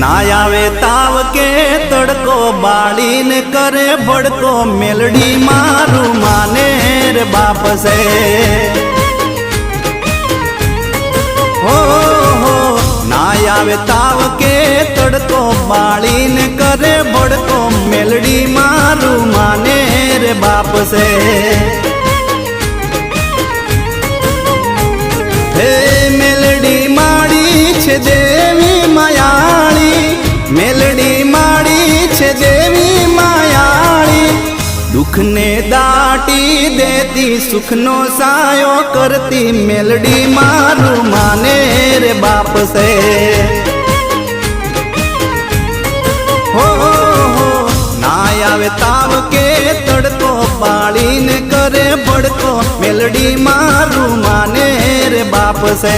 ना आवे ताव के तड़को बाड़ीन करे भड़को मेलडी मारू माने रे बाप से हो ना आवे ताव के तड़को बाड़ीन करे भड़को मेलडी मारू माने रे बाप से हे मेलडी माड़ी छे देवी मायाड़ी मेलडी माड़ी छे देवी मायाड़ी दुख ने दाटी देती सुख नो सायो करती मेलडी मारू माने रे बाप से हो ना आवे ताव के तड़को पाड़ीन करे भड़को मेलडी मारू माने रे बाप से।